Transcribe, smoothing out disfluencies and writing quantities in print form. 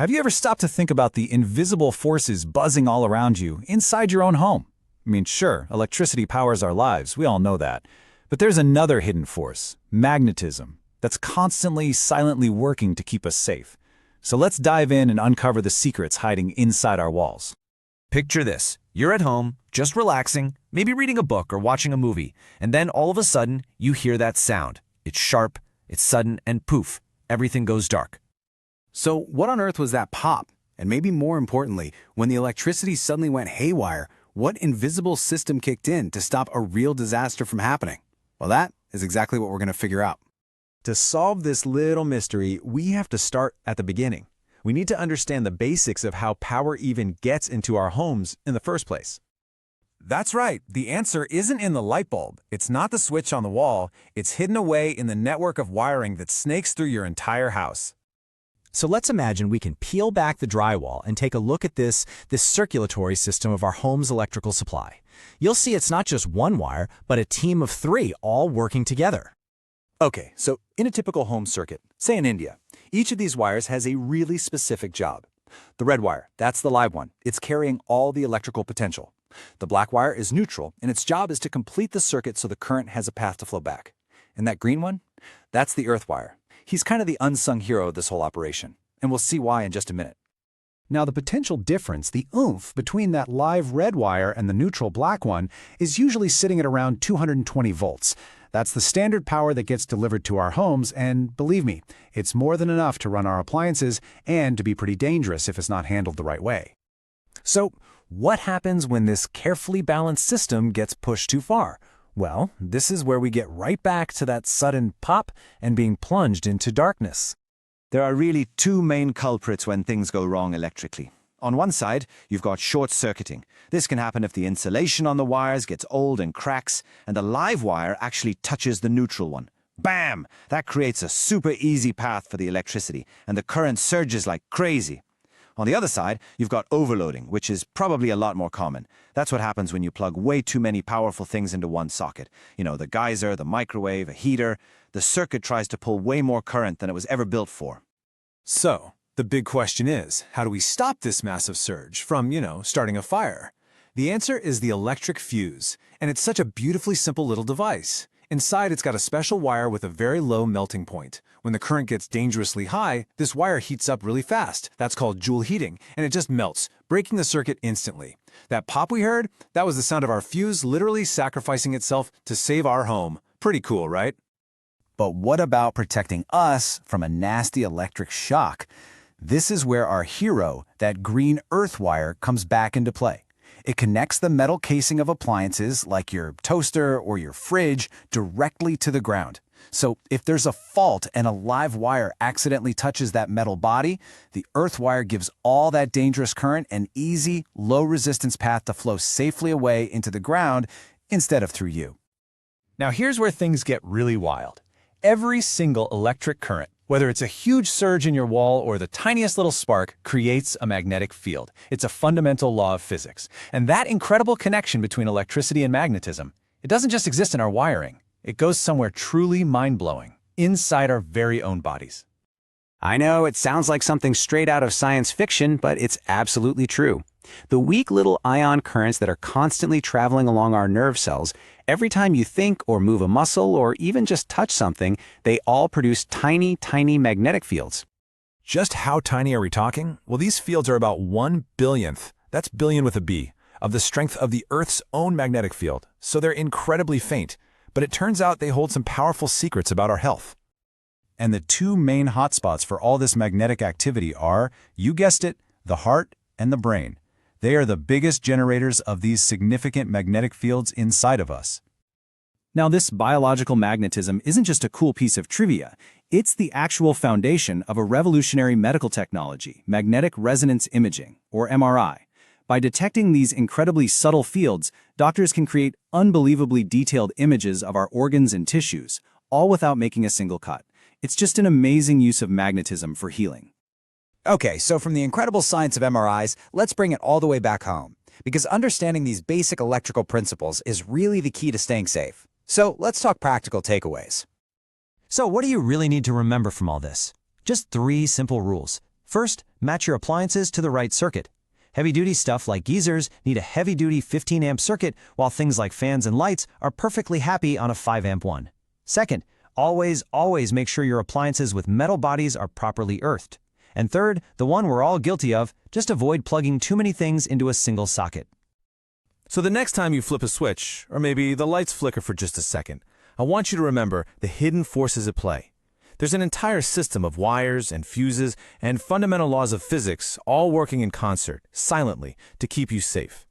Have you ever stopped to think about the invisible forces buzzing all around you, inside your own home? I mean, sure, electricity powers our lives, we all know that. But there's another hidden force, magnetism, that's constantly, silently working to keep us safe. So let's dive in and uncover the secrets hiding inside our walls. Picture this. You're at home, just relaxing, maybe reading a book or watching a movie, and then all of a sudden, you hear that sound. It's sharp, it's sudden, and poof, everything goes dark. So what on earth was that pop? And maybe more importantly, when the electricity suddenly went haywire, what invisible system kicked in to stop a real disaster from happening? Well, that is exactly what we're going to figure out. To solve this little mystery, we have to start at the beginning. We need to understand the basics of how power even gets into our homes in the first place. That's right, the answer isn't in the light bulb. It's not the switch on the wall. It's hidden away in the network of wiring that snakes through your entire house. So let's imagine we can peel back the drywall and take a look at this circulatory system of our home's electrical supply. You'll see it's not just one wire, but a team of three all working together. Okay, so in a typical home circuit, say in India, each of these wires has a really specific job. The red wire, that's the live one. It's carrying all the electrical potential. The black wire is neutral, and its job is to complete the circuit so the current has a path to flow back. And that green one? That's the earth wire. He's kind of the unsung hero of this whole operation, and we'll see why in just a minute. Now, the potential difference, the oomph, between that live red wire and the neutral black one is usually sitting at around 220 volts. That's the standard power that gets delivered to our homes, and believe me, it's more than enough to run our appliances and to be pretty dangerous if it's not handled the right way. So, what happens when this carefully balanced system gets pushed too far? Well, this is where we get right back to that sudden pop and being plunged into darkness. There are really two main culprits when things go wrong electrically. On one side, you've got short-circuiting. This can happen if the insulation on the wires gets old and cracks, and the live wire actually touches the neutral one. Bam! That creates a super easy path for the electricity, and the current surges like crazy. On the other side, you've got overloading, which is probably a lot more common. That's what happens when you plug way too many powerful things into one socket. You know, the geyser, the microwave, a heater. The circuit tries to pull way more current than it was ever built for. So, the big question is, how do we stop this massive surge from, starting a fire? The answer is the electric fuse, and it's such a beautifully simple little device. Inside, it's got a special wire with a very low melting point. When the current gets dangerously high, this wire heats up really fast. That's called Joule heating, and it just melts, breaking the circuit instantly. That pop we heard, that was the sound of our fuse literally sacrificing itself to save our home. Pretty cool, right? But what about protecting us from a nasty electric shock? This is where our hero, that green earth wire, comes back into play. It connects the metal casing of appliances, like your toaster or your fridge, directly to the ground. So if there's a fault and a live wire accidentally touches that metal body, the earth wire gives all that dangerous current an easy, low-resistance path to flow safely away into the ground instead of through you. Now here's where things get really wild. Every single electric current, whether it's a huge surge in your wall or the tiniest little spark, creates a magnetic field. It's a fundamental law of physics. And that incredible connection between electricity and magnetism, it doesn't just exist in our wiring. It goes somewhere truly mind-blowing, inside our very own bodies. I know it sounds like something straight out of science fiction, but it's absolutely true. The weak little ion currents that are constantly traveling along our nerve cells, every time you think or move a muscle or even just touch something, they all produce tiny, tiny magnetic fields. Just how tiny are we talking? Well, these fields are about 1/billionth, that's billion with a B, of the strength of the Earth's own magnetic field, so they're incredibly faint. But it turns out they hold some powerful secrets about our health. And the two main hotspots for all this magnetic activity are, you guessed it, the heart and the brain. They are the biggest generators of these significant magnetic fields inside of us. Now, this biological magnetism isn't just a cool piece of trivia. It's the actual foundation of a revolutionary medical technology, magnetic resonance imaging, or MRI. By detecting these incredibly subtle fields, doctors can create unbelievably detailed images of our organs and tissues, all without making a single cut. It's just an amazing use of magnetism for healing. Okay, so from the incredible science of MRIs, let's bring it all the way back home. Because understanding these basic electrical principles is really the key to staying safe. So let's talk practical takeaways. So what do you really need to remember from all this? Just 3 simple rules. First, match your appliances to the right circuit. Heavy-duty stuff like geysers need a heavy-duty 15-amp circuit, while things like fans and lights are perfectly happy on a 5-amp one. Second, always make sure your appliances with metal bodies are properly earthed. And third, the one we're all guilty of, just avoid plugging too many things into a single socket. So the next time you flip a switch, or maybe the lights flicker for just a second, I want you to remember the hidden forces at play. There's an entire system of wires and fuses and fundamental laws of physics all working in concert, silently, to keep you safe.